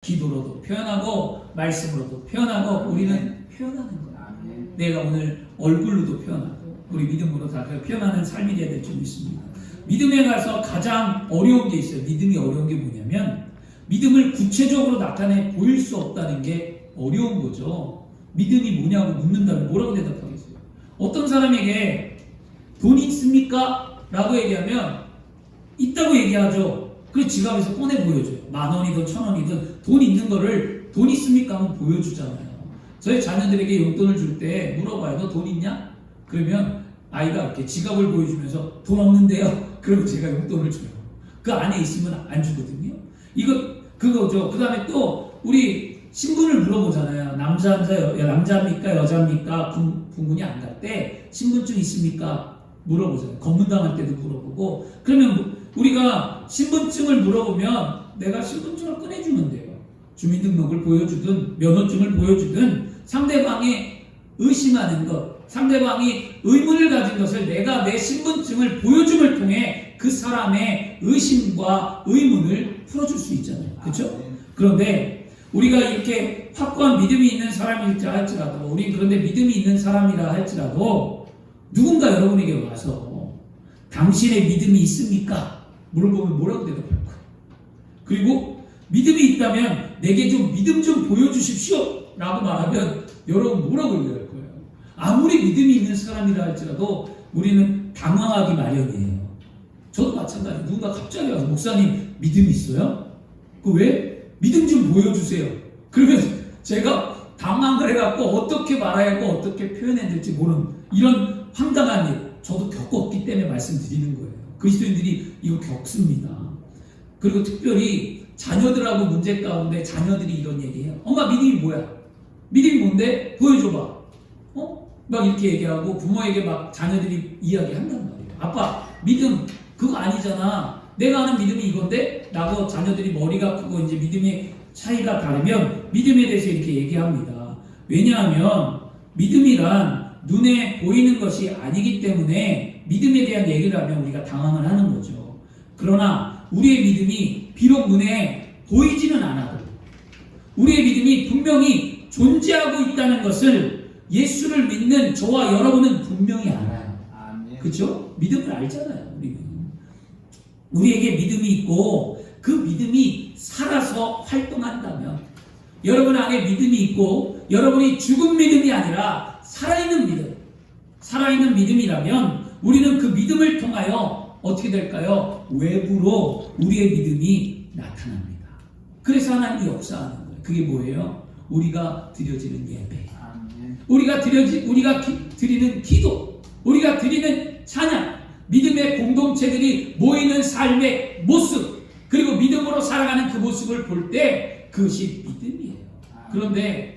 기도로도 표현하고 말씀으로도 표현하고 우리는 표현하는 거예요. 내가 오늘 얼굴로도 표현하고 우리 믿음으로 다 표현하는 삶이 되어야 될 줄 믿습니다. 믿음에 가서 가장 어려운 게 있어요. 믿음이 어려운 게 뭐냐면 믿음을 구체적으로 나타내 보일 수 없다는 게 어려운 거죠. 믿음이 뭐냐고 묻는다면 뭐라고 대답하겠어요? 어떤 사람에게 돈이 있습니까? 라고 얘기하면 있다고 얘기하죠. 그래서 지갑에서 꺼내 보여줘요. 10,000원이든 1,000원이든 돈 있는 거를 돈 있습니까? 하면 보여주잖아요. 저희 자녀들에게 용돈을 줄 때 물어봐요. 너 돈 있냐? 그러면 아이가 이렇게 지갑을 보여주면서 돈 없는데요? 그러면 제가 용돈을 줘요. 그 안에 있으면 안 주거든요. 그거죠. 그 다음에 또 우리 신분을 물어보잖아요. 남자입니까? 여자입니까? 군군이 안 갈 때 신분증 있습니까? 물어보잖아요. 검문당할 때도 물어보고. 그러면 우리가 신분증을 물어보면 내가 신분증을 꺼내주면 돼요. 주민등록을 보여주든 면허증을 보여주든 상대방이 의심하는 것, 상대방이 의문을 가진 것을 내가 내 신분증을 보여줌을 통해 그 사람의 의심과 의문을 풀어줄 수 있잖아요. 그렇죠? 그런데 우리가 이렇게 확고한 믿음이 있는 사람일지 할지라도, 우리 그런데 믿음이 있는 사람이라 할지라도 누군가 여러분에게 와서 당신의 믿음이 있습니까? 물어보면 뭐라고 대답할 거예요? 그리고 믿음이 있다면 내게 좀 믿음 좀 보여주십시오 라고 말하면 여러분 뭐라고 얘기할 거예요? 아무리 믿음이 있는 사람이라 할지라도 우리는 당황하기 마련이에요. 저도 마찬가지예요. 누군가 갑자기 와서 목사님 믿음 있어요? 그 왜? 믿음 좀 보여주세요. 그러면 제가 당황을 해갖고 어떻게 말해야 하고 어떻게 표현해야 될지 모르는 이런 황당한 일 저도 겪었기 때문에 말씀드리는 거예요. 그리스도인들이 이거 겪습니다. 그리고 특별히 자녀들하고 문제 가운데 자녀들이 이런 얘기해요. 엄마 믿음이 뭐야? 믿음이 뭔데? 보여줘봐. 막 이렇게 얘기하고 부모에게 막 자녀들이 이야기한단 말이에요. 아빠 믿음 그거 아니잖아. 내가 아는 믿음이 이건데? 라고 자녀들이 머리가 크고 이제 믿음의 차이가 다르면 믿음에 대해서 이렇게 얘기합니다. 왜냐하면 믿음이란 눈에 보이는 것이 아니기 때문에 믿음에 대한 얘기를 하면 우리가 당황을 하는 거죠. 그러나 우리의 믿음이 비록 눈에 보이지는 않아도 우리의 믿음이 분명히 존재하고 있다는 것을 예수를 믿는 저와 여러분은 분명히 알아요. 그렇죠? 믿음을 알잖아요. 우리에게 믿음이 있고 그 믿음이 살아서 활동한다면 여러분 안에 믿음이 있고 여러분이 죽은 믿음이 아니라 살아있는 믿음이라면 우리는 그 믿음을 통하여 어떻게 될까요? 외부로 우리의 믿음이 나타납니다. 그래서 하나님이 역사하는 거예요. 그게 뭐예요? 우리가 드려지는 예배, 우리가 드리는 기도, 우리가 드리는 찬양, 믿음의 공동체들이 모이는 삶의 모습, 그리고 믿음으로 살아가는 그 모습을 볼 때 그것이 믿음이에요. 그런데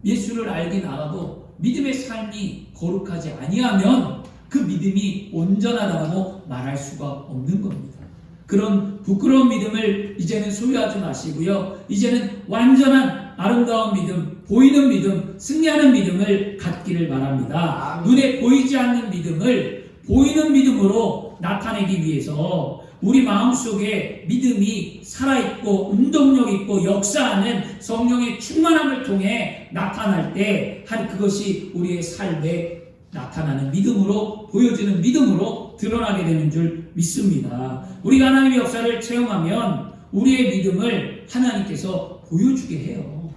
예수를 알긴 알아도 믿음의 삶이 거룩하지 아니하면 그 믿음이 온전하다고 말할 수가 없는 겁니다. 그런 부끄러운 믿음을 이제는 소유하지 마시고요. 이제는 완전한 아름다운 믿음, 보이는 믿음, 승리하는 믿음을 갖기를 바랍니다. 눈에 보이지 않는 믿음을 보이는 믿음으로 나타내기 위해서 우리 마음속에 믿음이 살아있고 운동력 있고 역사하는 성령의 충만함을 통해 나타날 때 그것이 우리의 삶에 나타나는 믿음으로 보여지는 믿음으로 드러나게 되는 줄 믿습니다. 우리가 하나님의 역사를 체험하면 우리의 믿음을 하나님께서 보여주게 해요.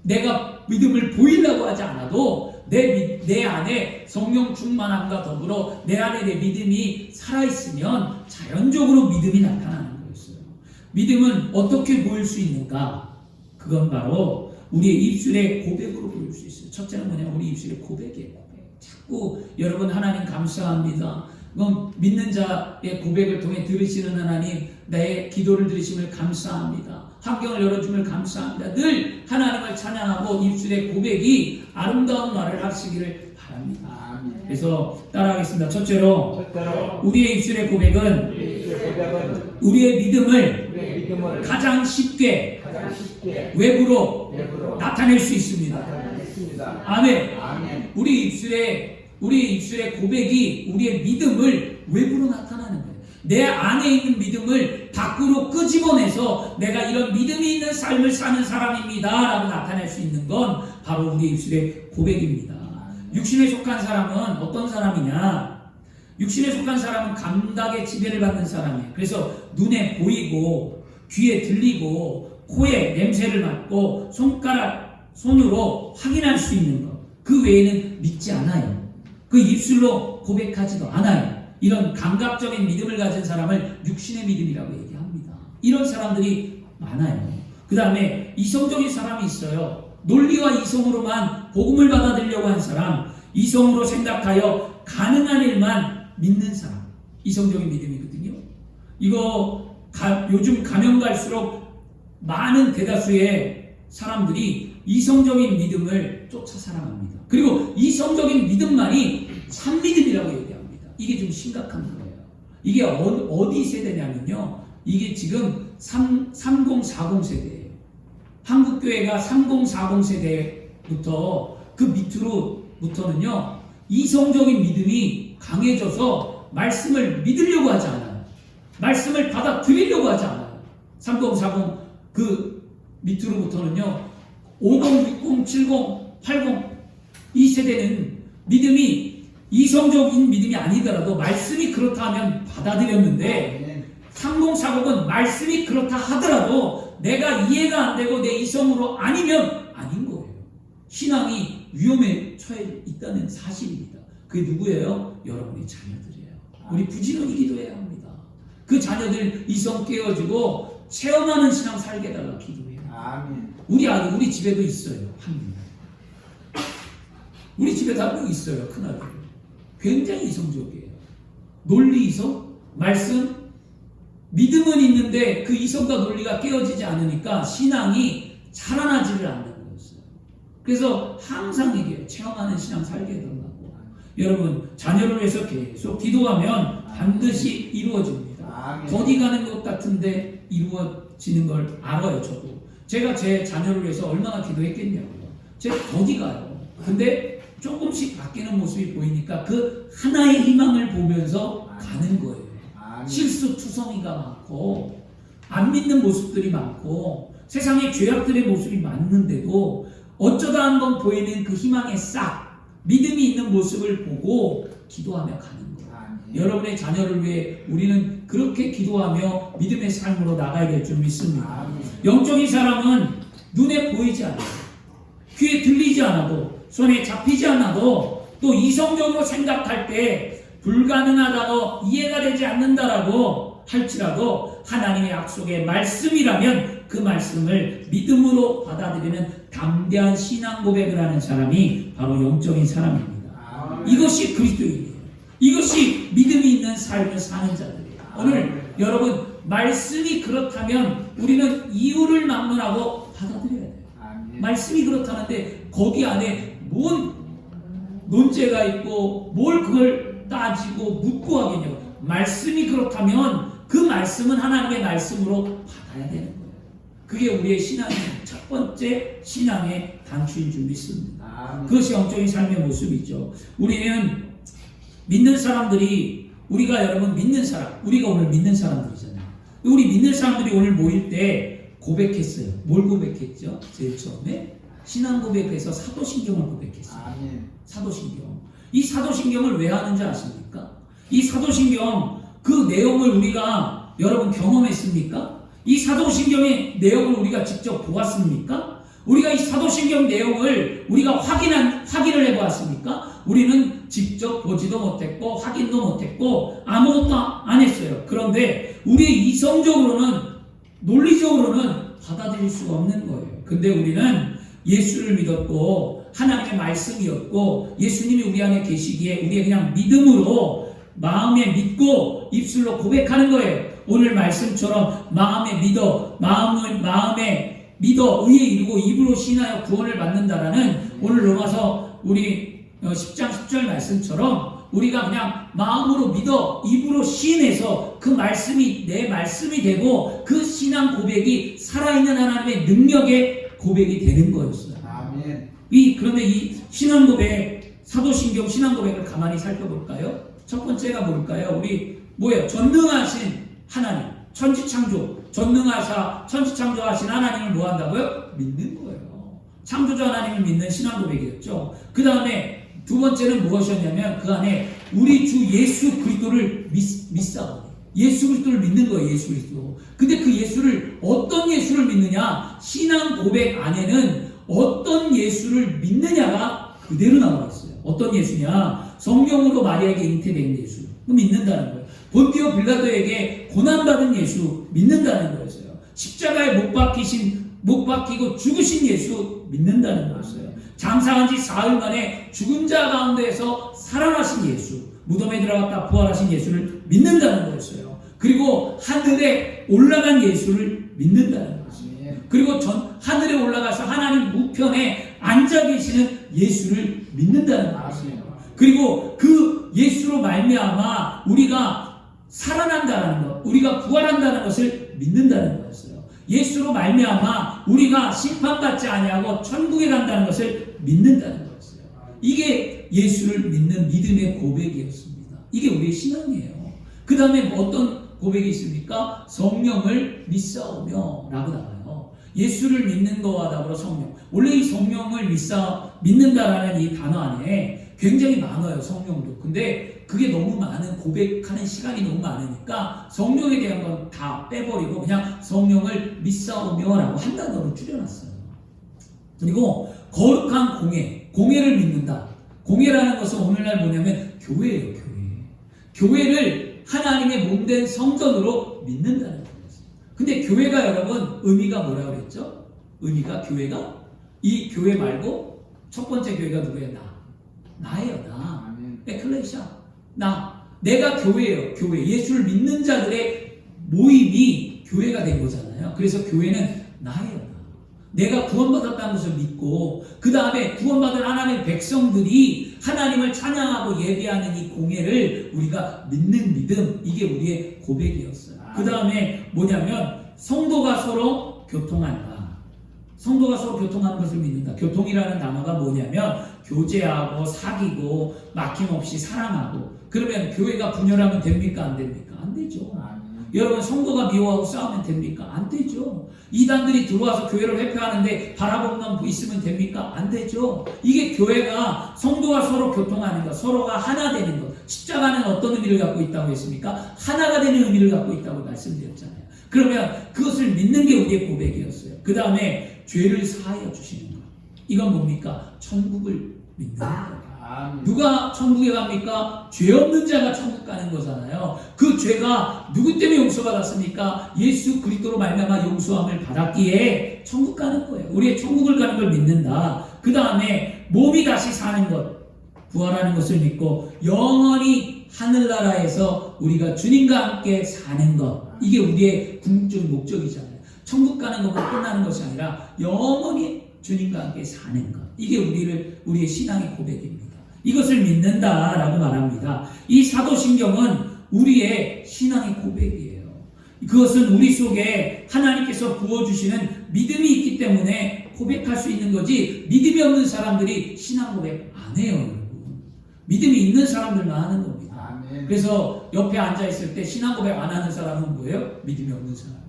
내가 믿음을 보이려고 하지 않아도 내 안에 성령 충만함과 더불어 내 안에 내 믿음이 살아있으면 자연적으로 믿음이 나타나는 거였어요. 믿음은 어떻게 보일 수 있는가? 그건 바로 우리의 입술의 고백으로 보일 수 있어요. 첫째는 뭐냐? 우리 입술의 고백이에요. 자꾸 여러분 하나님 감사합니다. 믿는 자의 고백을 통해 들으시는 하나님, 내 기도를 들으심을 감사합니다. 환경을 열어줌을 감사합니다. 늘 하나님을 찬양하고 입술의 고백이 아름다운 말을 하시기를 바랍니다. 그래서 따라하겠습니다. 첫째로 우리의 입술의 고백은 우리의 믿음을 가장 쉽게 외부로 나타낼 수 있습니다. 아멘. 우리 입술의 고백이 우리의 믿음을 외부로 나타나는 거예요. 내 안에 있는 믿음을 밖으로 끄집어내서 내가 이런 믿음이 있는 삶을 사는 사람입니다 라고 나타낼 수 있는 건 바로 우리의 입술의 고백입니다. 육신에 속한 사람은 어떤 사람이냐? 육신에 속한 사람은 감각의 지배를 받는 사람이에요. 그래서 눈에 보이고 귀에 들리고 코에 냄새를 맡고 손으로 확인할 수 있는 것, 그 외에는 믿지 않아요. 그 입술로 고백하지도 않아요. 이런 감각적인 믿음을 가진 사람을 육신의 믿음이라고 얘기합니다. 이런 사람들이 많아요. 그 다음에 이성적인 사람이 있어요. 논리와 이성으로만 복음을 받아들이려고 하는 사람, 이성으로 생각하여 가능한 일만 믿는 사람, 이성적인 믿음이거든요. 이거 요즘 가면 갈수록 많은 대다수의 사람들이 이성적인 믿음을 쫓아 살아갑니다. 그리고 이성적인 믿음만이 참믿음이라고 얘기합니다. 이게 좀 심각한 거예요. 이게 어디 세대냐면요, 이게 지금 3040 세대예요. 한국교회가 3040 세대부터 그 밑으로부터는요, 이성적인 믿음이 강해져서 말씀을 믿으려고 하지 않아요. 말씀을 받아들이려고 하지 않아요. 3040 그 밑으로부터는요, 50, 60, 70, 80 이 세대는 믿음이 이성적인 믿음이 아니더라도 말씀이 그렇다 하면 받아들였는데, 3040은 말씀이 그렇다 하더라도 내가 이해가 안 되고 내 이성으로 아니면 아닌 거예요. 신앙이 위험에 처해 있다는 사실입니다. 그게 누구예요? 여러분의 자녀들이에요. 우리 부지런히 기도해야 합니다. 그 자녀들 이성 깨어지고 체험하는 신앙 살게 해달라 기도해요. 아멘. 우리 아들, 우리 집에도 있어요. 한 명. 우리 집에도 한 명 있어요. 큰아들. 굉장히 이성적이에요. 논리 이성, 말씀, 믿음은 있는데 그 이성과 논리가 깨어지지 않으니까 신앙이 자라나지를 않는 거였어요. 그래서 항상 얘기해요. 체험하는 신앙 살게 해달라고. 여러분, 자녀를 위해서 계속 기도하면 반드시 이루어집니다. 더디 가는 것 같은데 이루어지는 걸 알아요. 저도. 제가 제 자녀를 위해서 얼마나 기도했겠냐고요. 제가 더디 가요. 근데 조금씩 바뀌는 모습이 보이니까 그 하나의 희망을 보면서 가는 거예요. 실수투성이가 많고 안 믿는 모습들이 많고 세상의 죄악들의 모습이 많은데도 어쩌다 한번 보이는 그 희망의 싹, 믿음이 있는 모습을 보고 기도하며 가는 거예요. 여러분의 자녀를 위해 우리는 그렇게 기도하며 믿음의 삶으로 나가야 될 줄 믿습니다. 영적인 사람은 눈에 보이지 않아요. 귀에 들리지 않아도, 손에 잡히지 않아도, 또 이성적으로 생각할 때 불가능하다고 이해가 되지 않는다라고 할지라도 하나님의 약속의 말씀이라면 그 말씀을 믿음으로 받아들이는 담대한 신앙 고백을 하는 사람이 바로 영적인 사람입니다. 이것이 그리스도인이에요. 이것이 믿음이 있는 삶을 사는 자들이에요. 오늘 여러분, 말씀이 그렇다면 우리는 이유를 막론하고 받아들여야 돼요. 말씀이 그렇다는데 거기 안에 뭔 논제가 있고 뭘 그걸 따지고 묻고 하겠냐고. 말씀이 그렇다면 그 말씀은 하나님의 말씀으로 받아야 되는 거예요. 그게 우리의 신앙의 첫 번째 신앙의 단추인 줄 믿습니다. 그것이 영적인 삶의 모습이죠. 우리는 믿는 사람들이, 우리가 여러분 믿는 사람, 우리가 오늘 믿는 사람들이잖아요. 우리 믿는 사람들이 오늘 모일 때 고백했어요. 뭘 고백했죠? 제일 처음에 신앙 고백에서 사도신경을 고백했어요. 사도신경. 이 사도신경을 왜 하는지 아십니까? 이 사도신경 그 내용을 우리가 여러분 경험했습니까? 이 사도신경의 내용을 우리가 직접 보았습니까? 우리가 이 사도신경 내용을 우리가 확인을 해보았습니까? 우리는 직접 보지도 못했고 확인도 못했고 아무것도 안 했어요. 그런데 우리 이성적으로는, 논리적으로는 받아들일 수가 없는 거예요. 근데 우리는 예수를 믿었고 하나님의 말씀이었고 예수님이 우리 안에 계시기에 우리의 그냥 믿음으로 마음에 믿고 입술로 고백하는 거예요. 오늘 말씀처럼 마음에 믿어 의에 이르고 입으로 신하여 구원을 받는다라는 오늘 로마서 우리 10장 10절 말씀처럼 우리가 그냥 마음으로 믿어 입으로 시인해서 그 말씀이 내 말씀이 되고 그 신앙 고백이 살아있는 하나님의 능력의 고백이 되는 거였어요. 아멘. 그러면 이 신앙 고백, 사도신경 신앙 고백을 가만히 살펴볼까요? 첫 번째가 뭘까요? 우리 뭐예요? 전능하신 하나님, 천지창조, 천지창조하신 하나님을 뭐 한다고요? 믿는 거예요. 창조주 하나님을 믿는 신앙 고백이었죠. 그 다음에 두 번째는 무엇이었냐면 그 안에 우리 주 예수 그리스도를 믿사오니, 예수 그리스도를 믿는 거예요. 예수 그리스도. 근데 그 예수를 어떤 예수를 믿느냐? 신앙 고백 안에는 어떤 예수를 믿느냐가 그대로 나와 있어요. 어떤 예수냐? 성령으로 마리아에게 잉태된 예수 믿는다는 거예요. 본디오 빌라도에게 고난받은 예수 믿는다는 거였어요. 십자가에 못 박히고 죽으신 예수 믿는다는 거였어요. 장사한 지 사흘 만에 죽은 자 가운데에서 살아나신 예수, 무덤에 들어갔다 부활하신 예수를 믿는다는 거였어요. 그리고 하늘에 올라간 예수를 믿는다는 거였어요. 그리고 하늘에 올라가서 하나님 우편에 앉아 계시는 예수를 믿는다는 거였어요. 그리고 그 예수로 말미암아 우리가 살아난다는 것, 우리가 부활한다는 것을 믿는다는 거였어요. 예수로 말미암아 우리가 심판받지 아니하고 천국에 간다는 것을 믿는다는 거였어요. 이게 예수를 믿는 믿음의 고백이었습니다. 이게 우리의 신앙이에요. 그 다음에 어떤 고백이 있습니까? 성령을 믿사오며 라고 나와요. 예수를 믿는 거와 더불어 성령. 원래 이 성령을 믿는다라는 이 단어 안에 굉장히 많아요. 성령도. 근데 그게 너무 많은, 고백하는 시간이 너무 많으니까 성령에 대한 건 다 빼버리고 그냥 성령을 믿사오며 라고 한 단어로 줄여놨어요. 그리고 거룩한 공예를 믿는다. 공예라는 것은 오늘날 뭐냐면 교회예요. 교회를 하나님의 몸된 성전으로 믿는다는 거예요. 근데 교회가 여러분 의미가 뭐라고 그랬죠? 교회가 이 교회 말고 첫 번째 교회가 누구예요? 나예요. 나. 에클레시아. 내가 교회예요. 교회. 예수를 믿는 자들의 모임이 교회가 된 거잖아요. 그래서 교회는 나예요. 내가 구원받았다는 것을 믿고 그 다음에 구원받은 하나님의 백성들이 하나님을 찬양하고 예배하는 이 공예를 우리가 믿는 믿음, 이게 우리의 고백이었어요. 그 다음에 뭐냐면 성도가 서로 교통한다. 성도가 서로 교통하는 것을 믿는다. 교통이라는 단어가 뭐냐면 교제하고 사귀고 막힘없이 사랑하고. 그러면 교회가 분열하면 됩니까? 안 됩니까? 안 되죠. 여러분 성도가 미워하고 싸우면 됩니까? 안 되죠. 이단들이 들어와서 교회를 회폐하는데 바라보는 분 있으면 됩니까? 안 되죠. 이게 교회가 성도가 서로 교통하는 것, 서로가 하나 되는 것. 십자가는 어떤 의미를 갖고 있다고 했습니까? 하나가 되는 의미를 갖고 있다고 말씀드렸잖아요. 그러면 그것을 믿는 게 우리의 고백이었어요. 그 다음에 죄를 사하여 주시는 것. 이건 뭡니까? 천국을 믿는 거예요. 누가 천국에 갑니까? 죄 없는 자가 천국 가는 거잖아요. 그 죄가 누구 때문에 용서받았습니까? 예수 그리스도로 말미암아 용서함을 받았기에 천국 가는 거예요. 우리의 천국을 가는 걸 믿는다. 그 다음에 몸이 다시 사는 것, 부활하는 것을 믿고 영원히 하늘나라에서 우리가 주님과 함께 사는 것, 이게 우리의 궁극적인 목적이잖아요. 천국 가는 것과 끝나는 것이 아니라 영원히 주님과 함께 사는 것, 이게 우리의 신앙의 고백입니다. 이것을 믿는다라고 말합니다. 이 사도신경은 우리의 신앙의 고백이에요. 그것은 우리 속에 하나님께서 부어주시는 믿음이 있기 때문에 고백할 수 있는 거지, 믿음이 없는 사람들이 신앙 고백 안 해요. 여러분. 믿음이 있는 사람들만 하는 겁니다. 아멘. 그래서 옆에 앉아있을 때 신앙 고백 안 하는 사람은 뭐예요? 믿음이 없는 사람이에요.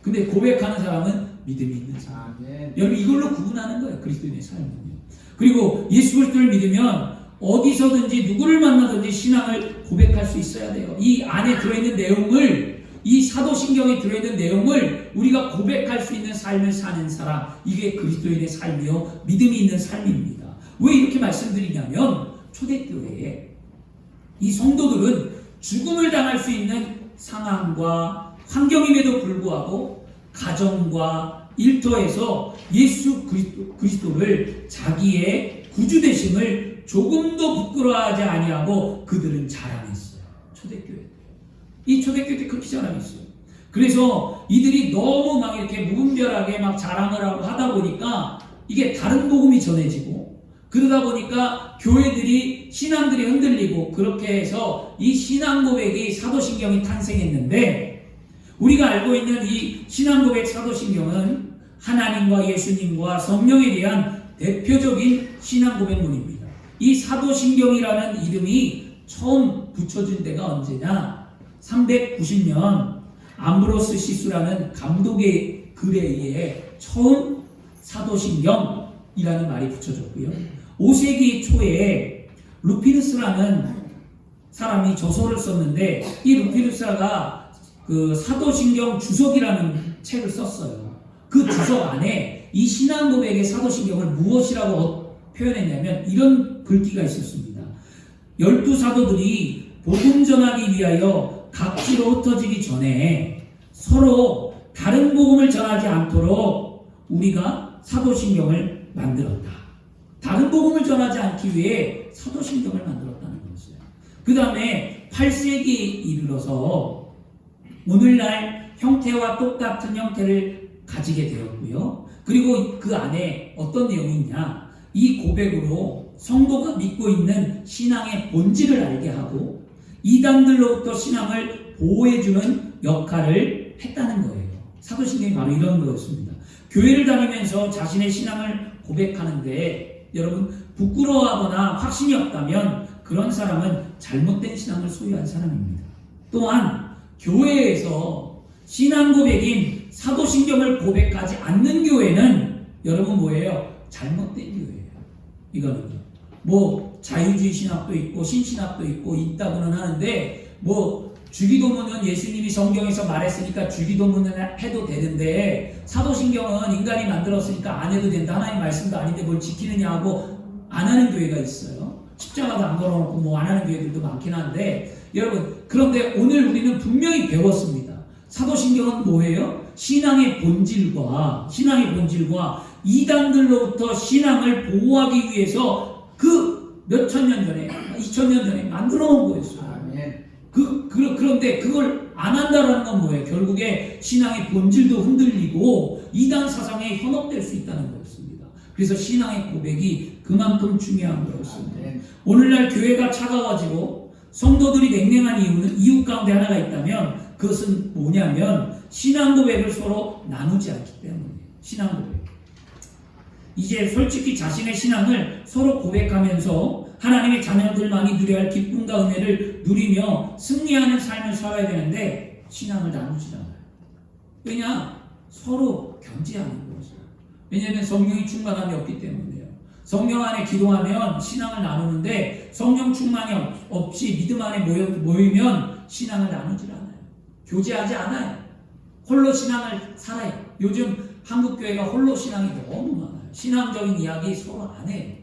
근데 고백하는 사람은 믿음이 있는 사람. 아멘. 여러분 이걸로 구분하는 거예요. 그리스도인의 삶은요. 그리고 예수 그리스도를 믿으면 어디서든지 누구를 만나든지 신앙을 고백할 수 있어야 돼요. 이 안에 들어있는 내용을, 이 사도신경에 들어있는 내용을 우리가 고백할 수 있는 삶을 사는 사람, 이게 그리스도인의 삶이요 믿음이 있는 삶입니다. 왜 이렇게 말씀드리냐면 초대교회에 이 성도들은 죽음을 당할 수 있는 상황과 환경임에도 불구하고 가정과 일터에서 예수 그리스도를 자기의 구주 되심을 조금도 부끄러워하지 아니하고 그들은 자랑했어요. 초대교회. 이 초대교회 때 그렇게 자랑했어요. 그래서 이들이 너무 막 이렇게 무분별하게 막 자랑을 하고 하다 보니까 이게 다른 복음이 전해지고, 그러다 보니까 교회들이, 신앙들이 흔들리고, 그렇게 해서 이 신앙 고백이 사도신경이 탄생했는데, 우리가 알고 있는 이 신앙고백 사도신경은 하나님과 예수님과 성령에 대한 대표적인 신앙고백문입니다. 이 사도신경이라는 이름이 처음 붙여준 데가 언제냐? 390년 암브로스 시수라는 감독의 글에 의해 처음 사도신경이라는 말이 붙여졌고요. 5세기 초에 루피누스라는 사람이 저서를 썼는데 이 루피누스가 그 사도신경 주석이라는 책을 썼어요. 그 주석 안에 이 신앙 고백의 사도신경을 무엇이라고 표현했냐면 이런 글귀가 있었습니다. 12사도들이 복음 전하기 위하여 각지로 흩어지기 전에 서로 다른 복음을 전하지 않도록 우리가 사도신경을 만들었다. 다른 복음을 전하지 않기 위해 사도신경을 만들었다는 것이에요. 그 다음에 8세기에 이르러서 오늘날 형태와 똑같은 형태를 가지게 되었고요. 그리고 그 안에 어떤 내용이 있냐? 이 고백으로 성도가 믿고 있는 신앙의 본질을 알게 하고 이단들로부터 신앙을 보호해주는 역할을 했다는 거예요. 사도신경이 바로 이런 거였습니다. 교회를 다니면서 자신의 신앙을 고백하는데 여러분 부끄러워하거나 확신이 없다면 그런 사람은 잘못된 신앙을 소유한 사람입니다. 또한 교회에서 신앙 고백인 사도신경을 고백하지 않는 교회는 여러분 뭐예요? 잘못된 교회예요. 이거는요. 뭐 자유주의 신학도 있고 신신학도 있고 있다고는 하는데 뭐 주기도문은 예수님이 성경에서 말했으니까 주기도문은 해도 되는데 사도신경은 인간이 만들었으니까 안 해도 된다. 하나님 말씀도 아닌데 뭘 지키느냐 하고 안 하는 교회가 있어요. 십자가도 안 걸어놓고 뭐 안 하는 교회들도 많긴 한데 여러분 그런데 오늘 우리는 분명히 배웠습니다. 사도신경은 뭐예요? 신앙의 본질과 이단들로부터 신앙을 보호하기 위해서 그 몇천 년 전에 2000년 전에 만들어 놓은 거였어요. 그런데 그걸 안 한다라는 건 뭐예요? 결국에 신앙의 본질도 흔들리고 이단 사상에 현혹될 수 있다는 거였습니다. 그래서 신앙의 고백이 그만큼 중요한 거였습니다. 오늘날 교회가 차가워지고 성도들이 냉랭한 이유는 이유 가운데 하나가 있다면 그것은 뭐냐면 신앙 고백을 서로 나누지 않기 때문이에요. 신앙 고백. 이제 솔직히 자신의 신앙을 서로 고백하면서 하나님의 자녀들만이 누려야 할 기쁨과 은혜를 누리며 승리하는 삶을 살아야 되는데 신앙을 나누지 않아요. 왜냐? 서로 견제하는 거죠. 왜냐하면 성령이 충만함이 없기 때문이에요. 성령 안에 기도하면 신앙을 나누는데 성령 충만이 없이 믿음 안에 모이면 신앙을 나누질 않아요. 교제하지 않아요. 홀로 신앙을 살아요. 요즘 한국교회가 홀로 신앙이 너무 많아요. 신앙적인 이야기 서로 안 해요.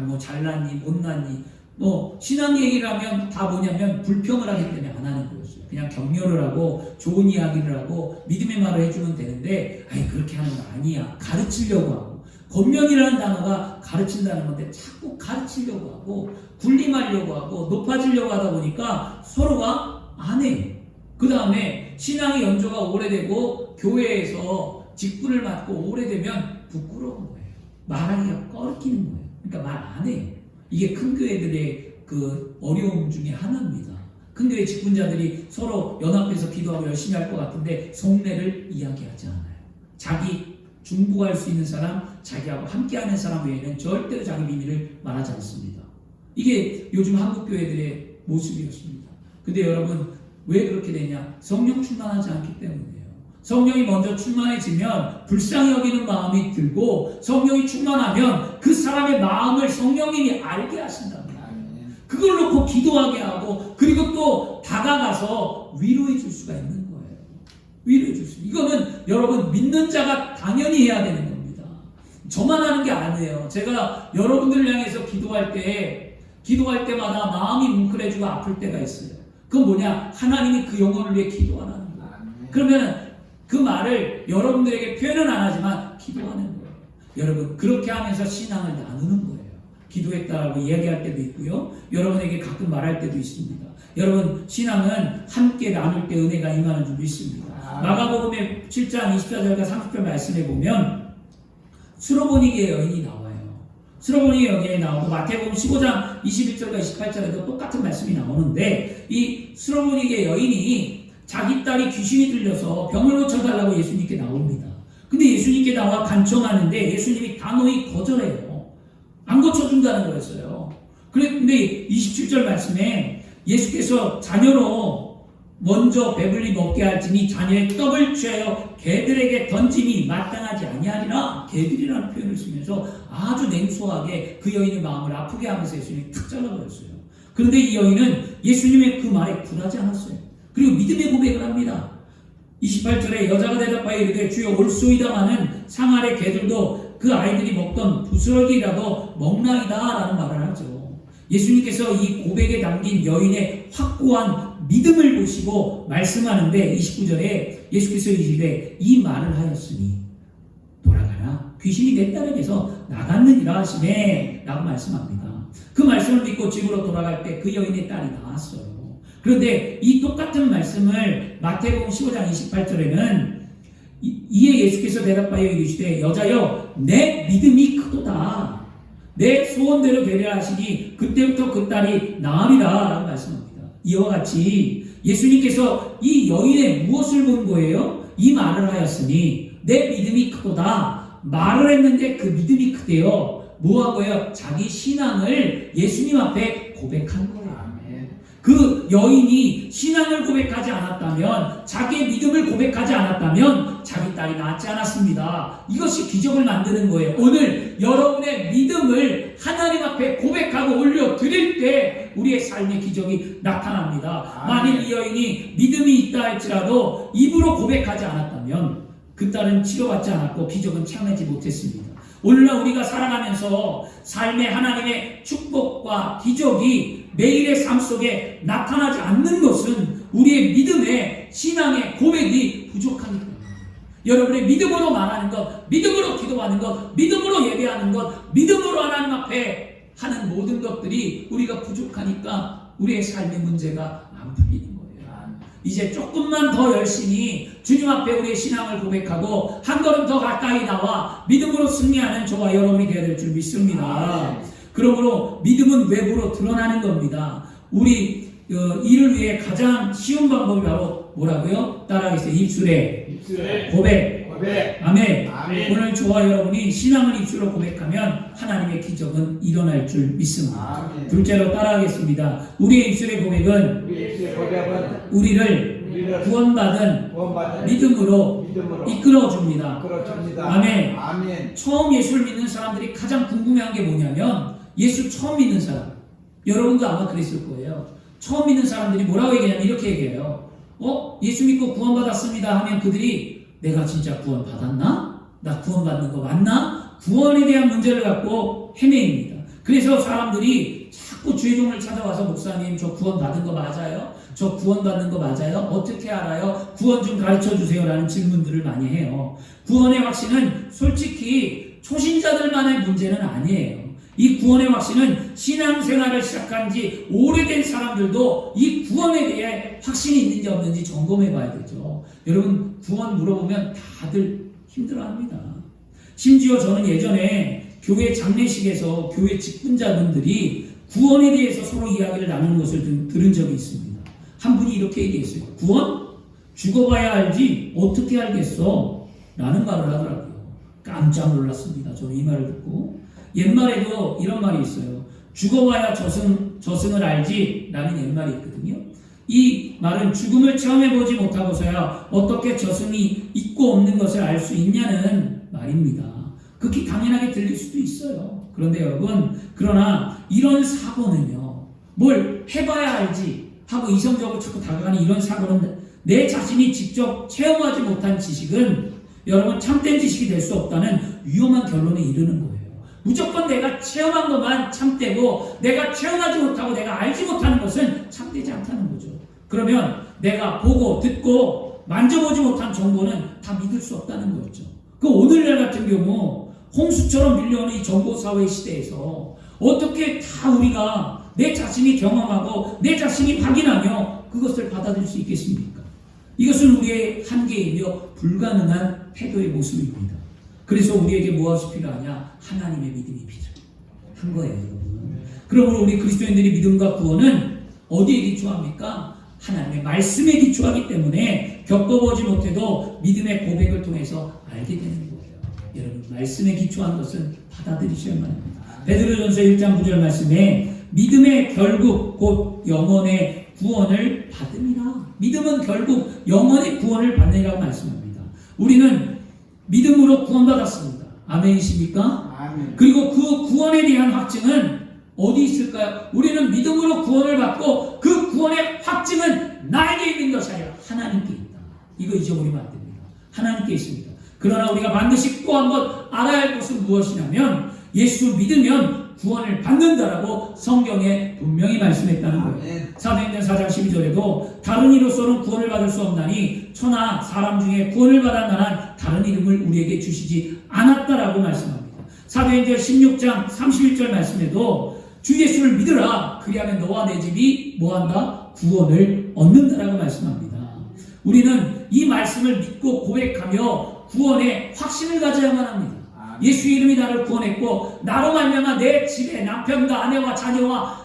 뭐 잘났니 못났니 뭐 신앙 얘기를 하면 다 뭐냐면 불평을 하기 때문에 안 하는 거였어요. 그냥 격려를 하고 좋은 이야기를 하고 믿음의 말을 해주면 되는데 아니 그렇게 하는 거 아니야. 가르치려고 하고 권면이라는 단어가 가르친다는 건데 자꾸 가르치려고 하고 군림하려고 하고 높아지려고 하다 보니까 서로가 안 해요. 그 다음에 신앙의 연조가 오래되고 교회에서 직분을 맡고 오래되면 부끄러운 거예요. 말하기가 꺼리끼는 거예요. 그러니까 말 안 해요. 이게 큰 교회들의 그 어려움 중에 하나입니다. 큰 교회 직분자들이 서로 연합해서 기도하고 열심히 할 것 같은데 속내를 이야기하지 않아요. 자기 중보할 수 있는 사람, 자기하고 함께하는 사람 외에는 절대로 자기 비밀을 말하지 않습니다. 이게 요즘 한국 교회들의 모습이었습니다. 근데 여러분 왜 그렇게 되냐? 성령 충만하지 않기 때문이에요. 성령이 먼저 충만해지면 불쌍히 여기는 마음이 들고 성령이 충만하면 그 사람의 마음을 성령님이 알게 하신답니다. 그걸 놓고 기도하게 하고 그리고 또 다가가서 위로해 줄 수가 있는 거예요. 위로해 줄 수. 이거는 여러분 믿는 자가 당연히 해야 되는 겁니다. 저만 하는 게 아니에요. 제가 여러분들 향해서 기도할 때마다 마음이 뭉클해지고 아플 때가 있어요. 그건 뭐냐? 하나님이 그 영혼을 위해 기도하는 거예요. 그러면 그 말을 여러분들에게 표현은 안 하지만 기도하는 거예요. 여러분 그렇게 하면서 신앙을 나누는 거예요. 기도했다라고 이야기할 때도 있고요. 여러분에게 가끔 말할 때도 있습니다. 여러분 신앙은 함께 나눌 때 은혜가 임하는 줄 믿습니다. 마가복음의 7장 24절과 30절 말씀에 보면 수로보니게 여인이 나와요. 수로보니게 여인이 나오고 마태복음 15장 21절과 28절에도 똑같은 말씀이 나오는데 이 수로보니게 여인이 자기 딸이 귀신이 들려서 병을 고쳐달라고 예수님께 나옵니다. 근데 예수님께 나와 간청하는데 예수님이 단호히 거절해요. 안 고쳐준다는 거였어요. 그런데 27절 말씀에 예수께서 자녀로 먼저 배불리 먹게 할지니 자녀의 떡을 취하여 개들에게 던짐이 마땅하지 아니하리라. 개들이라는 표현을 쓰면서 아주 냉소하게 그 여인의 마음을 아프게 하면서 예수님이 탁 잘라버렸어요. 그런데 이 여인은 예수님의 그 말에 굴하지 않았어요. 그리고 믿음의 고백을 합니다. 28절에 여자가 대답하여 이르되 주여 올소이다마는 상 아래 개들도 그 아이들이 먹던 부스러기라도 먹나이다 라는 말을 하죠. 예수님께서 이 고백에 담긴 여인의 확고한 믿음을 보시고 말씀하는데 29절에 예수께서 이르시되 이 말을 하였으니 돌아가라 귀신이 내 딸에게서 나갔느니라 하시네 라고 말씀합니다. 그 말씀을 믿고 집으로 돌아갈 때 그 여인의 딸이 나왔어요. 그런데 이 똑같은 말씀을 마태복음 15장 28절에는 이에 예수께서 대답하여 이르시되 여자여 내 믿음이 크도다. 내 소원대로 되려 하시니 그때부터 그 딸이 나으리라 라고 말씀합니다. 이와 같이 예수님께서 이 여인의 무엇을 본 거예요? 이 말을 하였으니 내 믿음이 크도다. 말을 했는데 그 믿음이 크대요. 뭐하고요? 자기 신앙을 예수님 앞에 고백한 거예요. 그 여인이 신앙을 고백하지 않았다면, 자기의 믿음을 고백하지 않았다면 자기 딸이 낳지 않았습니다. 이것이 기적을 만드는 거예요. 오늘 여러분의 믿음을 하나님 앞에 고백하고 올려드릴 때 우리의 삶의 기적이 나타납니다. 만일 이 여인이 믿음이 있다 할지라도 입으로 고백하지 않았다면 그 딸은 치료받지 않았고 기적은 창하지 못했습니다. 오늘날 우리가 살아가면서 삶의 하나님의 축복과 기적이 매일의 삶 속에 나타나지 않는 것은 우리의 믿음의 신앙의 고백이 부족하기 때문입니다. 여러분의 믿음으로 말하는 것, 믿음으로 기도하는 것, 믿음으로 예배하는 것, 믿음으로 하나님 앞에 하는 모든 것들이 우리가 부족하니까 우리의 삶의 문제가 안 풀리는 거예요. 이제 조금만 더 열심히 주님 앞에 우리의 신앙을 고백하고 한 걸음 더 가까이 나와 믿음으로 승리하는 저와 여러분이 되어야 될 줄 믿습니다. 그러므로 믿음은 외부로 드러나는 겁니다. 우리 이를 위해 가장 쉬운 방법이 바로 뭐라고요? 따라하겠어요. 입술에 고백. 아멘. 오늘 저와 여러분이 신앙을 입술로 고백하면 하나님의 기적은 일어날 줄 믿습니다. 둘째로 따라하겠습니다. 우리의 입술의 고백은 우리를 구원받은 믿음으로 이끌어줍니다. 아멘. 처음 예수를 믿는 사람들이 가장 궁금해한 게 뭐냐면 예수 처음 믿는 사람, 여러분도 아마 그랬을 거예요. 처음 믿는 사람들이 뭐라고 얘기하냐면 이렇게 얘기해요. 예수 믿고 구원받았습니다 하면 그들이 내가 진짜 구원받았나? 나 구원받는 거 맞나? 구원에 대한 문제를 갖고 헤매입니다. 그래서 사람들이 자꾸 주의종을 찾아와서 목사님 저 구원받은 거 맞아요? 저 구원받는 거 맞아요? 어떻게 알아요? 구원 좀 가르쳐주세요 라는 질문들을 많이 해요. 구원의 확신은 솔직히 초신자들만의 문제는 아니에요. 이 구원의 확신은 신앙생활을 시작한 지 오래된 사람들도 이 구원에 대해 확신이 있는지 없는지 점검해 봐야 되죠. 여러분 구원 물어보면 다들 힘들어합니다. 심지어 저는 예전에 교회 장례식에서 교회 직분자분들이 구원에 대해서 서로 이야기를 나누는 것을 들은 적이 있습니다. 한 분이 이렇게 얘기했어요. 구원? 죽어봐야 알지 어떻게 알겠어? 라는 말을 하더라고요. 깜짝 놀랐습니다. 저는 이 말을 듣고. 옛말에도 이런 말이 있어요. 죽어봐야 저승을 알지 라는 옛말이 있거든요. 이 말은 죽음을 체험해보지 못하고서야 어떻게 저승이 있고 없는 것을 알 수 있냐는 말입니다. 극히 당연하게 들릴 수도 있어요. 그런데 여러분, 그러나 이런 사고는요, 뭘 해봐야 알지 하고 이성적으로 자꾸 다가가는 이런 사고는 내 자신이 직접 체험하지 못한 지식은 여러분 참된 지식이 될 수 없다는 위험한 결론에 이르는 거예요. 무조건 내가 체험한 것만 참되고 내가 체험하지 못하고 내가 알지 못하는 것은 참되지 않다는 거죠. 그러면 내가 보고 듣고 만져보지 못한 정보는 다 믿을 수 없다는 거죠. 그 오늘날 같은 경우 홍수처럼 밀려오는 이 정보사회 시대에서 어떻게 다 우리가 내 자신이 경험하고 내 자신이 확인하며 그것을 받아들일 수 있겠습니까? 이것은 우리의 한계이며 불가능한 태도의 모습입니다. 그래서 우리에게 무엇이 필요하냐? 하나님의 믿음이 필요한 거예요, 여러분. 그러므로 우리 그리스도인들이 믿음과 구원은 어디에 기초합니까? 하나님의 말씀에 기초하기 때문에 겪어보지 못해도 믿음의 고백을 통해서 알게 되는 거예요. 여러분, 말씀에 기초한 것은 받아들이셔야만 합니다. 베드로전서 1장 9절 말씀에 믿음의 결국 곧 영혼의 구원을 받음이라. 믿음은 결국 영혼의 구원을 받느니라고 말씀합니다. 우리는 믿음으로 구원받았습니다. 아멘이십니까? 아멘. 그리고 그 구원에 대한 확증은 어디 있을까요? 우리는 믿음으로 구원을 받고 그 구원의 확증은 나에게 있는 것이 아니라 하나님께 있다. 이거 잊어버리면 안 됩니다. 하나님께 있습니다. 그러나 우리가 반드시 또 한번 알아야 할 것은 무엇이냐면 예수 믿으면 구원을 받는다라고 성경에 분명히 말씀했다는 거예요. 사도행전 4장 12절에도 다른 이로서는 구원을 받을 수 없나니 천하 사람 중에 구원을 받을 만한 다른 이름을 우리에게 주시지 않았다라고 말씀합니다. 사도행전 16장 31절 말씀에도 주 예수를 믿으라 그리하면 너와 내 집이 뭐한다? 구원을 얻는다라고 말씀합니다. 우리는 이 말씀을 믿고 고백하며 구원의 확신을 가져야만 합니다. 예수 이름이 나를 구원했고 나로 말미암아 내 집에 남편과 아내와 자녀와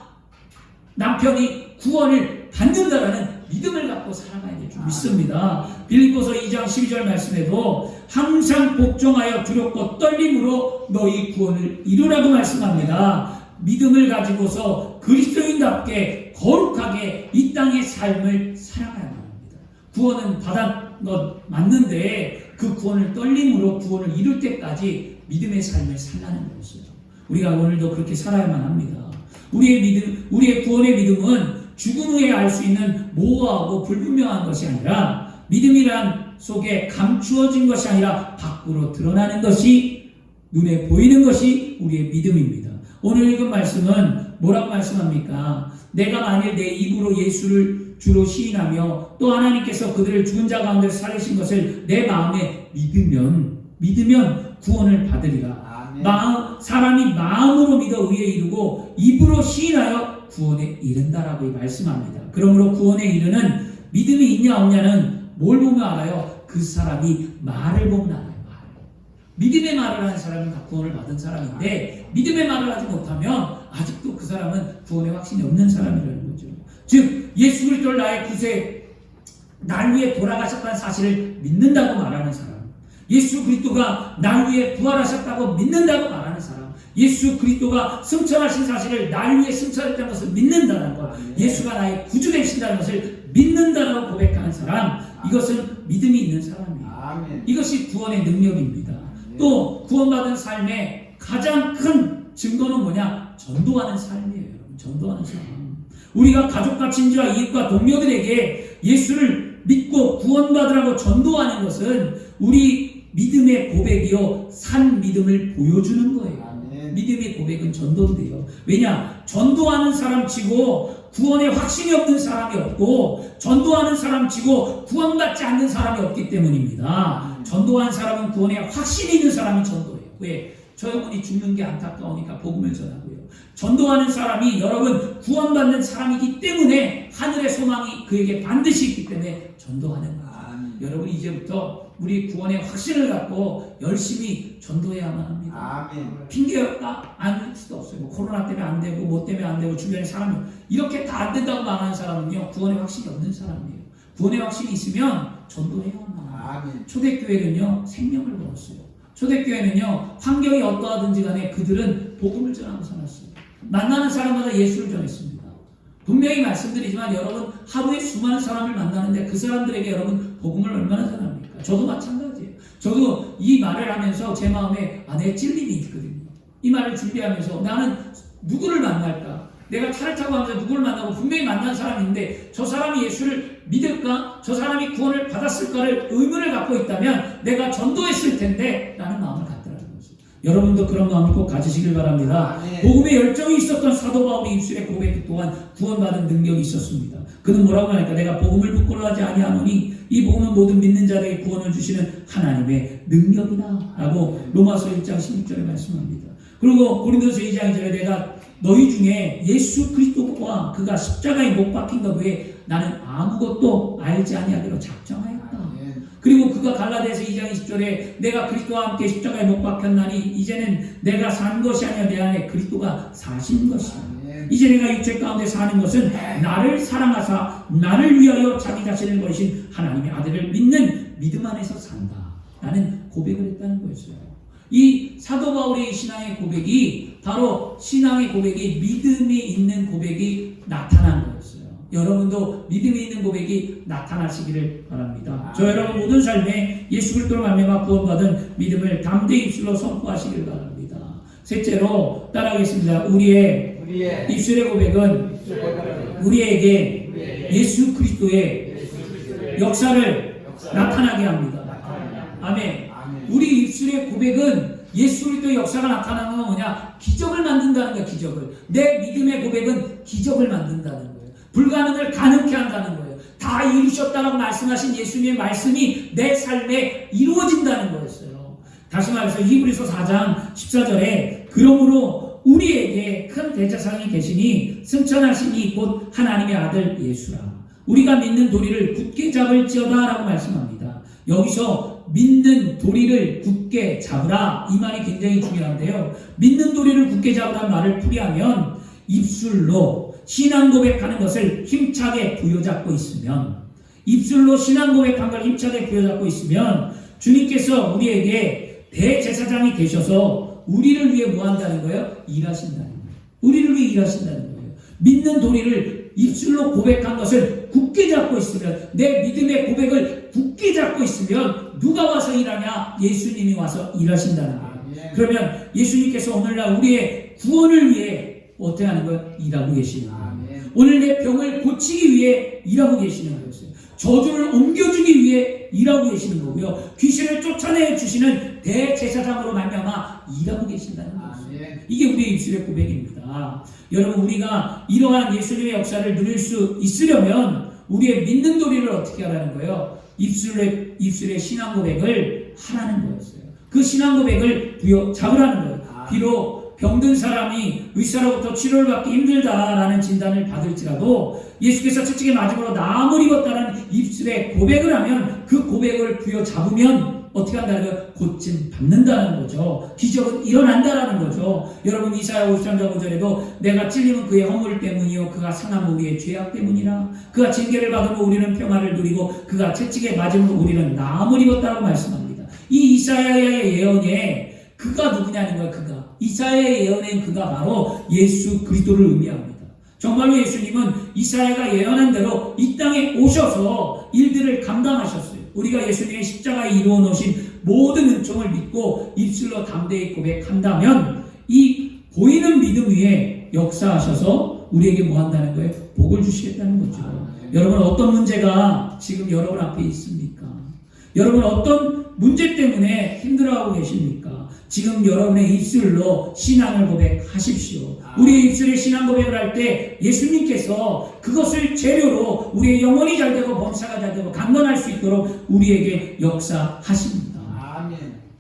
남편이 구원을 받는다라는 믿음을 갖고 살아가야 될 줄 믿습니다. 빌립보서 2장 12절 말씀에도 항상 복종하여 두렵고 떨림으로 너희 구원을 이루라고 말씀합니다. 믿음을 가지고서 그리스도인답게 거룩하게 이 땅의 삶을 살아가야 합니다. 구원은 받은 것 맞는데 그 구원을 떨림으로 구원을 이룰 때까지 믿음의 삶을 살라는 것이죠. 우리가 오늘도 그렇게 살아야만 합니다. 우리의 구원의 믿음은 죽은 후에 알 수 있는 모호하고 불분명한 것이 아니라 믿음이란 속에 감추어진 것이 아니라 밖으로 드러나는 것이 눈에 보이는 것이 우리의 믿음입니다. 오늘 읽은 말씀은 뭐라고 말씀합니까? 내가 만일 내 입으로 예수를 주로 시인하며 또 하나님께서 그들을 죽은 자 가운데 살리신 것을 내 마음에 믿으면 구원을 받으리라. 사람이 마음으로 믿어 의에 이르고 입으로 시인하여 구원에 이른다라고 말씀합니다. 그러므로 구원에 이르는 믿음이 있냐 없냐는 뭘 보면 알아요? 그 사람이 말을 보면 알아요. 믿음의 말을 하는 사람은 다 구원을 받은 사람인데 믿음의 말을 하지 못하면 아직도 그 사람은 구원의 확신이 없는 사람이라는 거죠. 즉 예수 그리스도를 나의 구세 날 위해 돌아가셨다는 사실을 믿는다고 말하는 사람, 예수 그리스도가 날 위해 부활하셨다고 믿는다고 말하는 사람, 예수 그리스도가 승천하신 사실을 날 위해 승천했다는 것을 믿는다는 것, 예수가 나의 구주 되신다는 것을 믿는다라고 고백하는 사람, 이것은 믿음이 있는 사람이에요. 이것이 구원의 능력입니다. 또 구원받은 삶의 가장 큰 증거는 뭐냐? 전도하는 삶이에요. 전도하는 삶. 우리가 가족과 친지와 이웃과 동료들에게 예수를 믿고 구원받으라고 전도하는 것은 우리 믿음의 고백이요 산 믿음을 보여주는 거예요. 믿음의 고백은 전도인데요. 왜냐? 전도하는 사람 치고 구원의 확신이 없는 사람이 없고 전도하는 사람 치고 구원받지 않는 사람이 없기 때문입니다. 전도하는 사람은 구원의 확신이 있는 사람이 전도해요. 왜? 저 영혼이 죽는 게 안타까우니까 복음을 전하고요. 전도하는 사람이 여러분 구원받는 사람이기 때문에 하늘의 소망이 그에게 반드시 있기 때문에 전도하는 거예요. 여러분 이제부터 우리 구원의 확신을 갖고 열심히 전도해야만 합니다. 핑계가 안 될 수도 없어요. 뭐 코로나 때문에 안 되고 뭐 때문에 안 되고 주변에 사람이 이렇게 다 안 된다고 말하는 사람은요 구원의 확신이 없는 사람이에요. 구원의 확신이 있으면 전도해야만 합니다. 초대교회는요 생명을 걸었어요. 초대교회는요 환경이 어떠하든지 간에 그들은 복음을 전하고 살았어요. 만나는 사람마다 예수를 전했습니다. 분명히 말씀드리지만 여러분 하루에 수많은 사람을 만나는데 그 사람들에게 여러분 복음을 얼마나 전합니까? 저도 마찬가지예요. 저도 이 말을 하면서 제 마음에 내 찔림이 있거든요. 이 말을 준비하면서 나는 누구를 만날까? 내가 차를 타고 가면서 누구를 만나고 분명히 만난 사람인데 저 사람이 예수를 믿을까? 저 사람이 구원을 받았을까를 의문을 갖고 있다면 내가 전도했을 텐데 라는 마음을 갖더라는 거죠. 여러분도 그런 마음을 꼭 가지시길 바랍니다. 복음에 열정이 있었던 사도 바울의 입술의 고백 또한 구원받은 능력이 있었습니다. 그는 뭐라고 하니까 내가 복음을 부끄러워하지 아니하노니 이 복음은 모든 믿는 자들에게 구원을 주시는 하나님의 능력이다 라고 로마서 1장 16절에 말씀합니다. 그리고 고린도서 2장 2절에 내가 너희 중에 예수 그리스도와 그가 십자가에 못 박힌 것 외에 나는 아무것도 알지 아니하기로 작정하였다. 그리고 그가 갈라디아서 2장 20절에 내가 그리스도와 함께 십자가에 못 박혔나니 이제는 내가 산 것이 아니라 내 안에 그리스도가 사신 것이다. 이제 내가 육체 가운데 사는 것은 나를 사랑하사 나를 위하여 자기 자신을 버리신 하나님의 아들을 믿는 믿음 안에서 산다 라는 고백을 했다는 거였어요. 이 이 사도 바울의 신앙의 고백이 바로 신앙의 고백이 믿음이 있는 고백이 나타난 거였어요. 여러분도 믿음이 있는 고백이 나타나시기를 바랍니다. 저 여러분 모든 삶에 예수 그리스도로 말미암아 구원받은 믿음을 담대히 입술로 선포하시길 바랍니다. 셋째로 따라하겠습니다. 우리의 입술의 고백은 우리에게 예수 그리스도의 역사를 나타나게 합니다. 아멘. 우리 입술의 고백은 예수 그리스도의 역사가 나타나는 건 뭐냐? 기적을 만든다는 거야. 기적을. 내 믿음의 고백은 기적을 만든다는 거예요. 불가능을 가능케 한다는 거예요. 다 이루셨다라고 말씀하신 예수님의 말씀이 내 삶에 이루어진다는 거였어요. 다시 말해서 히브리서 4장 14절에 그러므로 우리에게 큰 대제사장이 계시니 승천하시니 곧 하나님의 아들 예수라. 우리가 믿는 도리를 굳게 잡을지어다 라고 말씀합니다. 여기서 믿는 도리를 굳게 잡으라 이 말이 굉장히 중요한데요. 믿는 도리를 굳게 잡으라는 말을 풀이하면 입술로 신앙 고백하는 것을 힘차게 부여잡고 있으면, 입술로 신앙 고백한 걸 힘차게 부여잡고 있으면 주님께서 우리에게 대제사장이 되셔서 우리를 위해 뭐 한다는 거예요? 일하신다는 거예요. 우리를 위해 일하신다는 거예요. 믿는 도리를 입술로 고백한 것을 굳게 잡고 있으면, 내 믿음의 고백을 굳게 잡고 있으면 누가 와서 일하냐? 예수님이 와서 일하신다는 거예요. 그러면 예수님께서 오늘날 우리의 구원을 위해 어떻게 하는 거예요? 일하고 계시는 거예요. 오늘 내 병을 고치기 위해 일하고 계시는 거였어요. 저주를 옮겨주기 위해 일하고 계시는 거고요. 귀신을 쫓아내 주시는 대제사장으로 말미암아 일하고 계신다는 거예요. 이게 우리의 입술의 고백입니다. 여러분, 우리가 이러한 예수님의 역사를 누릴 수 있으려면 우리의 믿는 도리를 어떻게 하라는 거예요? 입술의 신앙 고백을 하라는 거였어요. 그 신앙 고백을 잡으라는 거예요. 비록 병든 사람이 의사로부터 치료를 받기 힘들다라는 진단을 받을지라도 예수께서 채찍에 맞음으로 나음을 입었다는 입술의 고백을 하면, 그 고백을 부여잡으면 어떻게 한다는 거예요? 고침 받는다는 거죠. 기적은 일어난다라는 거죠. 여러분, 이사야 53장 5절에도 내가 찔림은 그의 허물 때문이요 그가 상함은 우리의 죄악 때문이라. 그가 징계를 받으므로 우리는 평화를 누리고 그가 채찍에 맞음으로 우리는 나음을 입었다고 말씀합니다. 이 이사야의 예언에 그가 누구냐는 거예요. 그가. 이사야의 예언엔 그가 바로 예수 그리스도를 의미합니다. 정말로 예수님은 이사야가 예언한 대로 이 땅에 오셔서 일들을 감당하셨어요. 우리가 예수님의 십자가에 이루어 놓으신 모든 은총을 믿고 입술로 담대히 고백한다면 이 보이는 믿음 위에 역사하셔서 우리에게 뭐 한다는 거예요? 복을 주시겠다는 거죠. 여러분, 어떤 문제가 지금 여러분 앞에 있습니까? 여러분, 어떤 문제 때문에 힘들어하고 계십니까? 지금 여러분의 입술로 신앙을 고백하십시오. 우리의 입술에 신앙 고백을 할 때 예수님께서 그것을 재료로 우리의 영혼이 잘 되고 범사가 잘 되고 강건할 수 있도록 우리에게 역사하십니다. 아멘.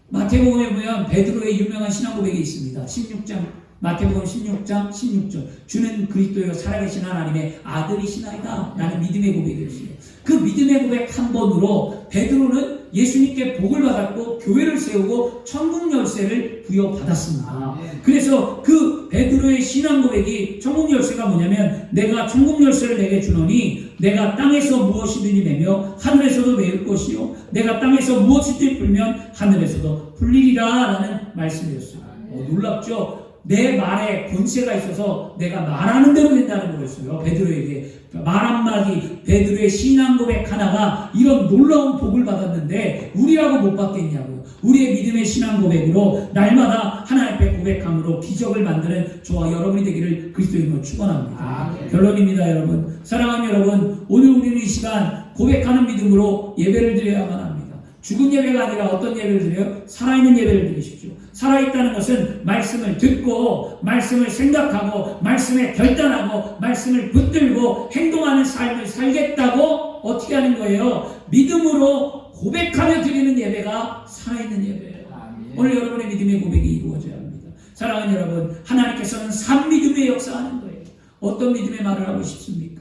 마태복음에 보면 베드로의 유명한 신앙 고백이 있습니다. 16장, 마태복음 16장 16절. 주는 그리스도여 살아계신 하나님의 아들이시나이다 라는 믿음의 고백이었어요. 그 믿음의 고백 한 번으로 베드로는 예수님께 복을 받았고 교회를 세우고 천국 열쇠를 부여받았습니다. 그래서 그 베드로의 신앙 고백이, 천국 열쇠가 뭐냐면, 내가 천국 열쇠를 내게 주노니 내가 땅에서 무엇이든지 매며 하늘에서도 매일 것이요 내가 땅에서 무엇이든지 풀면 하늘에서도 풀리리라 라는 말씀이었어요. 놀랍죠? 내 말에 권세가 있어서 내가 말하는 대로 된다는 거였어요. 베드로에게 말 한마디, 베드로의 신앙 고백 하나가 이런 놀라운 복을 받았는데 우리라고 못 받겠냐고요. 우리의 믿음의 신앙 고백으로 날마다 하나님 앞에 고백함으로 기적을 만드는 저와 여러분이 되기를 그리스도의 이름으로 축원합니다. 결론입니다. 여러분, 사랑하는 여러분, 오늘 우리는 이 시간 고백하는 믿음으로 예배를 드려야만 합니다. 죽은 예배가 아니라 어떤 예배를 드려요? 살아있는 예배를 드리십시오. 살아있다는 것은 말씀을 듣고 말씀을 생각하고 말씀에 결단하고 말씀을 붙들고 행동하는 삶을 살겠다고 어떻게 하는 거예요? 믿음으로 고백하며 드리는 예배가 살아있는 예배예요. 오늘 여러분의 믿음의 고백이 이루어져야 합니다. 사랑하는 여러분, 하나님께서는 산믿음의 역사하는 거예요. 어떤 믿음의 말을 하고 싶습니까?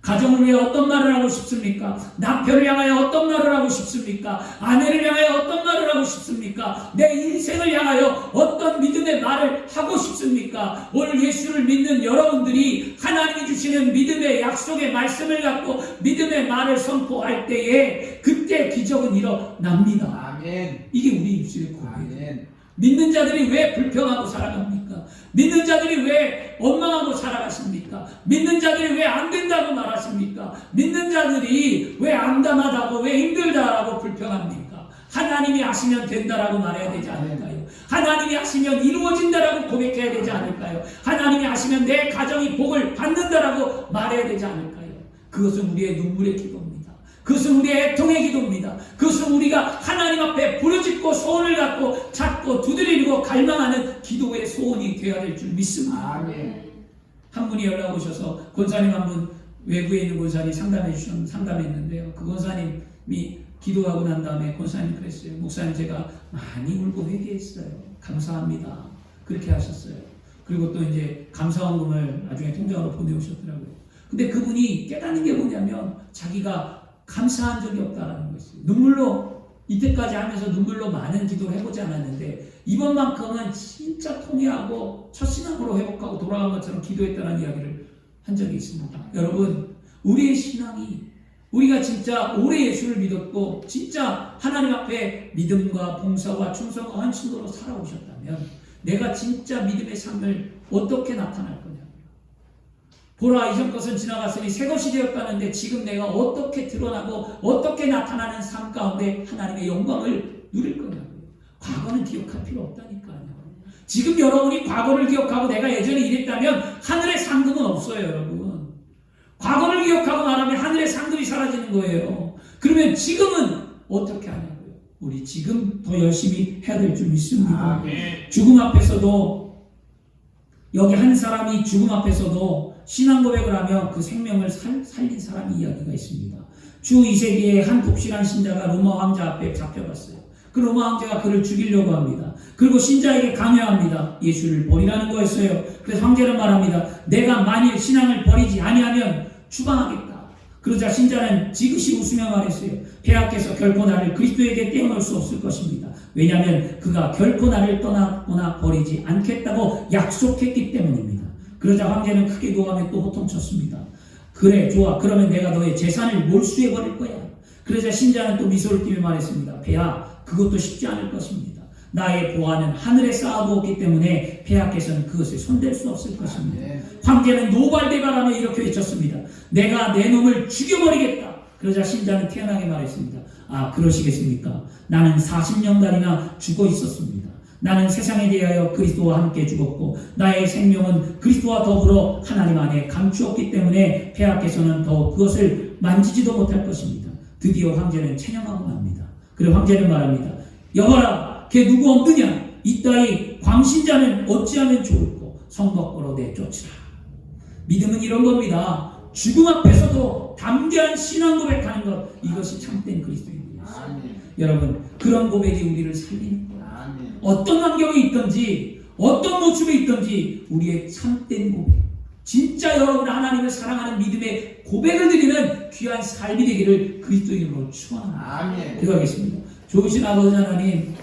가정을 위해 어떤 말을 하고 싶습니까? 남편을 향하여 어떤 말을 하고 싶습니까? 아내를 향하여 어떤 말을 하고 싶습니까? 내 인생을 향하여 어떤 믿음의 말을 하고 싶습니까? 오늘 예수를 믿는 여러분들이 하나님이 주시는 믿음의 약속의 말씀을 갖고 믿음의 말을 선포할 때에 그때 기적은 일어납니다. 아멘. 이게 우리 입술의 고백이에요. 믿는 자들이 왜 불평하고 살아갑니까? 믿는 자들이 왜 원망하고 살아가십니까? 믿는 자들이 왜 안 된다고 말하십니까? 믿는 자들이 왜 암담하다고, 왜 힘들다라고 불평합니까? 하나님이 하시면 된다라고 말해야 되지 않을까요? 하나님이 하시면 이루어진다라고 고백해야 되지 않을까요? 하나님이 하시면 내 가정이 복을 받는다라고 말해야 되지 않을까요? 그것은 우리의 눈물의 기도입니다. 그것은 우리의 애통의 기도입니다. 그것은 우리가 하나님 앞에 부르짖고 소원을 갖고 찾고 두드리고 갈망하는 기도의 소원이 되어야 될 줄 믿습니다. 아멘. 한 분이 연락 오셔서 권사님 한 분 외부에 있는 권사님 상담했는데요. 그 권사님이 기도하고 난 다음에 권사님이 그랬어요. 목사님 제가 많이 울고 회개했어요. 감사합니다. 그렇게 하셨어요. 그리고 또 이제 감사원금을 나중에 통장으로 보내오셨더라고요. 근데 그분이 깨닫는 게 뭐냐면 자기가 감사한 적이 없다라는 것이에요. 눈물로 이때까지 하면서 눈물로 많은 기도를 해보지 않았는데 이번만큼은 진짜 통회하고 첫신앙으로 회복하고 돌아간 것처럼 기도했다는 이야기를 한 적이 있습니다. 여러분 우리의 신앙이 우리가 진짜 오래 예수를 믿었고 진짜 하나님 앞에 믿음과 봉사와 충성과 헌신으로 살아오셨다면 내가 진짜 믿음의 삶을 어떻게 나타날 거냐. 보라 이전 것은 지나갔으니 새 것이 되었다는데 지금 내가 어떻게 드러나고 어떻게 나타나는 삶 가운데 하나님의 영광을 누릴 거냐고요. 과거는 기억할 필요 없다니까요. 지금 여러분이 과거를 기억하고 내가 예전에 이랬다면 하늘의 상급은 없어요. 여러분. 과거를 기억하고 말하면 하늘의 상급이 사라지는 거예요. 그러면 지금은 어떻게 하냐고요. 우리 지금 더 열심히 해야 될 줄 믿습니다. 아멘. 죽음 앞에서도 여기 한 사람이 죽음 앞에서도 신앙 고백을 하며 그 생명을 살린 사람이 이야기가 있습니다. 주 2세기에 한 독실한 신자가 로마 황제 앞에 잡혀갔어요. 그 로마 황제가 그를 죽이려고 합니다. 그리고 신자에게 강요합니다. 예수를 버리라는 거였어요. 그래서 황제는 말합니다. 내가 만일 신앙을 버리지 아니하면 추방하겠다. 그러자 신자는 지그시 웃으며 말했어요. 폐하께서 결코 나를 그리스도에게 떼어놓을 수 없을 것입니다. 왜냐하면 그가 결코 나를 떠나거나 버리지 않겠다고 약속했기 때문입니다. 그러자 황제는 크게 노하며 또 호통쳤습니다. 그래 좋아 그러면 내가 너의 재산을 몰수해 버릴 거야. 그러자 신자는 또 미소를 띠며 말했습니다. 폐하 그것도 쉽지 않을 것입니다. 나의 보화는 하늘에 쌓아두었기 때문에 폐하께서는 그것을 손댈 수 없을 것입니다. 황제는 노발대발하며 이렇게 외쳤습니다. 내가 내 놈을 죽여버리겠다. 그러자 신자는 태연하게 말했습니다. 아 그러시겠습니까? 나는 40년간이나 죽어 있었습니다. 나는 세상에 대하여 그리스도와 함께 죽었고 나의 생명은 그리스도와 더불어 하나님 안에 감추었기 때문에 폐하께서는 더욱 그것을 만지지도 못할 것입니다. 드디어 황제는 체념하고 맙니다. 그리고 황제는 말합니다. 여봐라 걔 누구 없느냐? 이따위 광신자는 어찌하면 좋을꼬 성 밖으로 내쫓으라. 믿음은 이런 겁니다. 죽음 앞에서도 담대한 신앙 고백하는 것 이것이 참된 그리스도입니다. 여러분 그런 고백이 우리를 살리는 거예요. 어떤 환경에 있든지 어떤 모습에 있든지 우리의 참된 고백 진짜 여러분 하나님을 사랑하는 믿음의 고백을 드리는 귀한 삶이 되기를 그리스도 이름으로 축원합니다. 기도하겠습니다. 좋으신 아버지 하나님